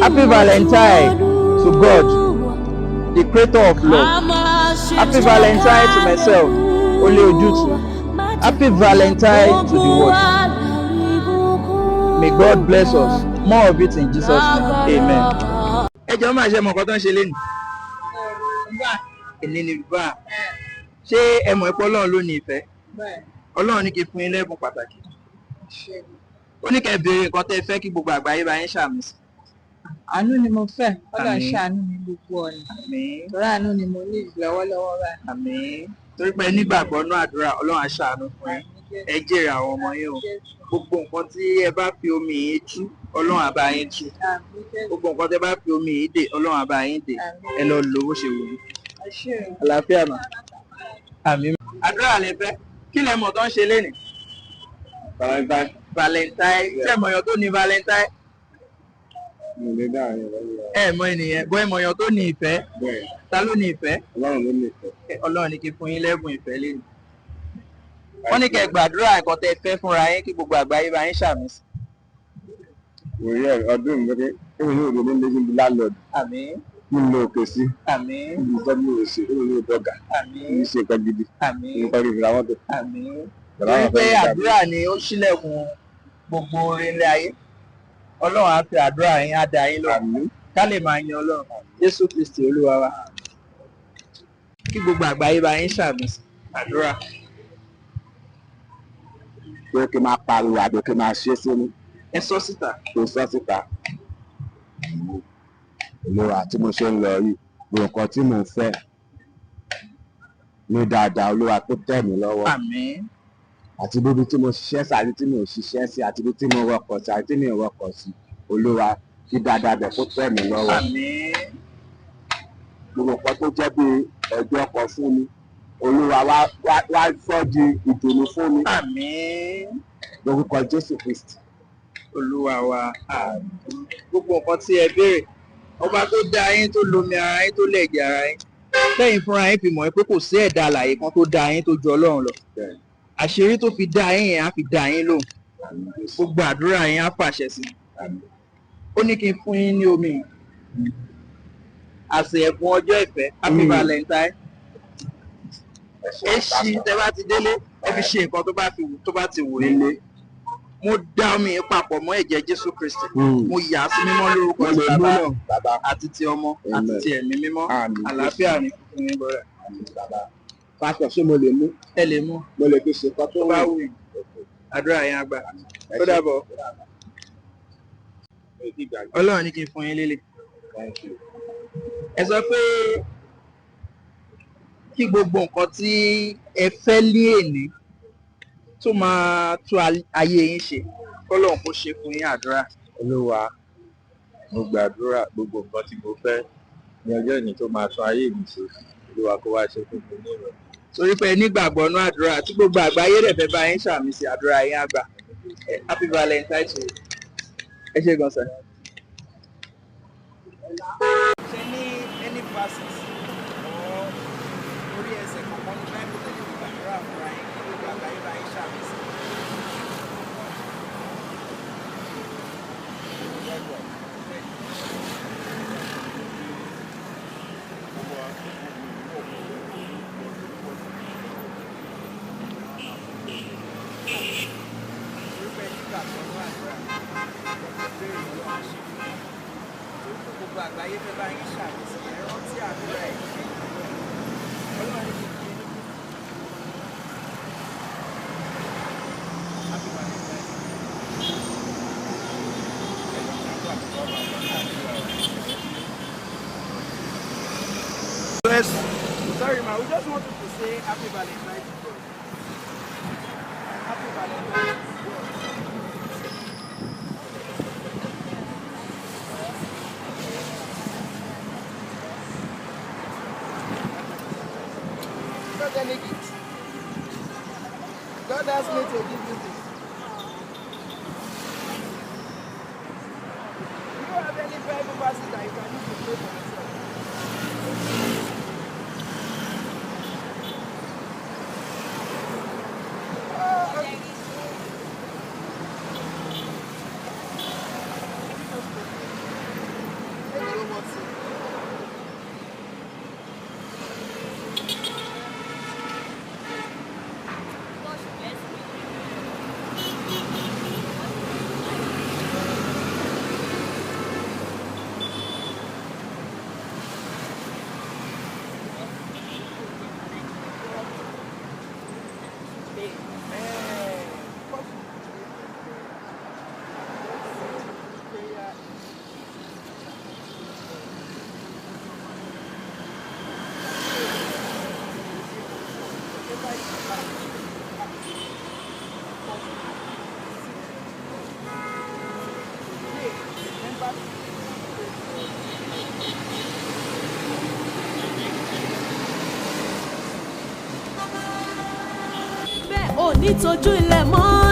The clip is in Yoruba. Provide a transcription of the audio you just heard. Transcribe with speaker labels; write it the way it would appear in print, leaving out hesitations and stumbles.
Speaker 1: Happy Valentine to God, the creator of love. Happy Valentine to myself, Ole Ojutu. Happy Valentine to the world. May God bless us. More of it in Jesus' name. Amen. Ẹ jọ̀ọ́ máa ṣe mọ̀ nǹkan tó ń ṣe lénìí. Èní ni bá. Ṣé ẹ mọ̀ pé Ọlọ́run ló ní ìfẹ́? Ọlọ́run ní kí n fún yín lẹ́bùn pàtàkì. Ó ní kẹ́ ẹ béèrè nǹkan tẹ́ ẹ fẹ́ kí gbogbo àgbáyé bá yín ṣàmì sí.
Speaker 2: Àánú ni mo fẹ́, Ọlọ́run ṣàánú mi gbogbo ọ̀nà. Torí àánú ni mo ní lọ́wọ́lọ́wọ́ báyìí.
Speaker 1: Àmín. Torí pé nígbàgbọ́ náà àdúrà Ọlọ́run á ṣàánú fún yín. Ẹ jèrè àwọn ọmọ yín o. Gbogbo nǹkan tí ẹ bá fi omi yìí tú Ọlọ́run á bá yín tú. Gbogbo nǹkan tí ẹ bá fi omi yìí dè Ọlọ́run á bá yín dè. Ẹ lọ lò ó ṣe wù mí. Àlàáfíà mà. Àmín. Àdúrà lẹ fẹ́. Kí lẹ mọ̀ tó ń ṣe lénìí?
Speaker 3: Valentine.
Speaker 1: Valentine. Ṣé ẹ mọ̀yàn tó ní Valentine? Ẹ mọ ènìyàn bọ́ ẹ mọ̀yàn tó ní ìfẹ́. Ta ló ní ìfẹ́?
Speaker 3: Ọlọ́run ló ní ìfẹ́.
Speaker 1: Ọlọ́run ní kí fún yín lẹ́bùn ìfẹ́ lénìí. Wọ́n ní kẹ́ gbàdúrà nǹkan tẹ́ fẹ́ fúnra yín kí gbogbo àgbáyé bá yín ṣàmì sí.
Speaker 3: Òye ọdún mi pé èmi ní òde nílé níbi láńlọ́ọ̀dù.
Speaker 1: Àmín.
Speaker 3: Kí n lo òkè sí.
Speaker 1: Àmín.
Speaker 3: Ibi ìtọ́jú mi ò ṣe èmi ní ìdọ́gà.
Speaker 1: Àmín.
Speaker 3: Kì í ṣe nǹkan gidi.
Speaker 1: Àmín.
Speaker 3: Nǹkan gidi làwọn tó.
Speaker 1: Àmín. Torí pé àdúrà ni ó ṣílẹ̀kùn gbogbo orin ilé ayé. Ọlọ́run á fi àdúrà yín á dá yín lóhùn. Ká lè máa yan Ọlọ́run. Jésù Kristi Olúwa wa. Kí gbogbo àgbáyé bá yín ṣàmì sí. Àdúrà.
Speaker 3: Pé kí n máa pariwo àbí kí n máa ṣe sínú.
Speaker 1: Ẹ sọ síta.
Speaker 3: Kò sọ síta. Olúwa tí mo ṣe ń lọ yìí, gbogbo nǹkan tí mo fẹ́ ní dáadáa Olúwa tó tẹ̀ mí lọ́wọ́.
Speaker 1: Àmín.
Speaker 3: Àti bíbi tí mo ṣiṣẹ́ sí àti tí mi ò ṣiṣẹ́ sí àti bí tí mo wọkọ̀ sí àti tí mi ò wọkọ̀ sí Olúwa kí dáadáa bẹ̀ kó tẹ̀ mí lọ́wọ́.
Speaker 1: Àmín.
Speaker 3: Gbogbo nǹkan tó jẹ́ bí ẹjọ́ kan fún mi Olúwa wá sọ di ìdùnnú fún mi.
Speaker 1: Àmín.
Speaker 3: Lórúkọ Jésù Kristi.
Speaker 1: Olúwa wa. Àmín. Gbogbo nǹkan tí ẹ béèrè ọba tó dá yín tó lomi ara yín tó lẹ̀jẹ̀ ara yín lẹ́yìn fúnra yín fi mọ̀ pé kò sí ẹ̀dá alààyè kan tó dá yín tó ju Ọlọ́run lọ. Àṣírí tó fi dá yín yẹn á fi dá yín lóhùn. Gbogbo àdúrà yín á fàṣẹ sí. Ó ní kí n fún yín ní omi àṣẹ ẹ̀bùn ọjọ́ ìfẹ́ Happy Valentine. Ẹ ṣí tẹ bá ti délé ẹ fi ṣe nǹkan tó bá ti wù nílé. Mo dá omi yìí papọ̀ mọ́ ẹ̀jẹ̀ Jésù Kristi. Mo yà á sí mímọ́ lórúkọ ti Bàbá àti ti Ọmọ àti ti Ẹ̀mí mímọ́. Àlàáfíà ni fún yín bọ́rẹ̀.
Speaker 3: Pásítọ̀ ṣé mo lè mú?
Speaker 1: Ẹ lè mú.
Speaker 3: Mo lè fi ṣe nǹkan tó
Speaker 1: bá wù yín. Àdúrà yín á gbà. Ó dàbọ̀. Ọlọ́run ní kí n fún yín lélẹ̀. Ẹ sọ pé kí gbogbo nǹkan tí ẹ fẹ́ lé èní tó máa tó ayé yín ṣe k'Ọlọ́run kó ṣe fún yín. Àdúrà.
Speaker 4: Olúwa mo gbàdúrà gbogbo nǹkan tí mo fẹ́ ní ọjọ́ ìní tó máa tún ayé mi ṣe Olúwa kó wá ṣe fún mi ní ìrọ̀lẹ́.
Speaker 1: Torí pé nígbàgbọ́ nú àdúrà tí gbogbo àgbáyé rẹ̀ fẹ́ bá yín ṣàmì sí àdúrà yín àgbà. Happy Valentine to you. Ẹ ṣé gan sir. Ṣé ní any verses or orí ẹsẹ̀ kankan ní Bible tẹ̀lé gbàdúrà fúnra yín kí gbogbo àgbáyé bá yín ṣàmì sí? Gbogbo àgbáyé fẹ́ bá yín ṣàmìsí ẹ rántí àdúrà ẹ̀ Ọlọ́run ní kí n Happy Valentine. Yes. Sorry ma, we just wanted to say Happy Valentine to God. Happy Valentine. Any gift. God asked me to give you this. Do you have any Bible verses that you can use to pray for yourself? Okay.
Speaker 5: bẹ́ẹ̀ ò ní tójú ilẹ̀ mọ́.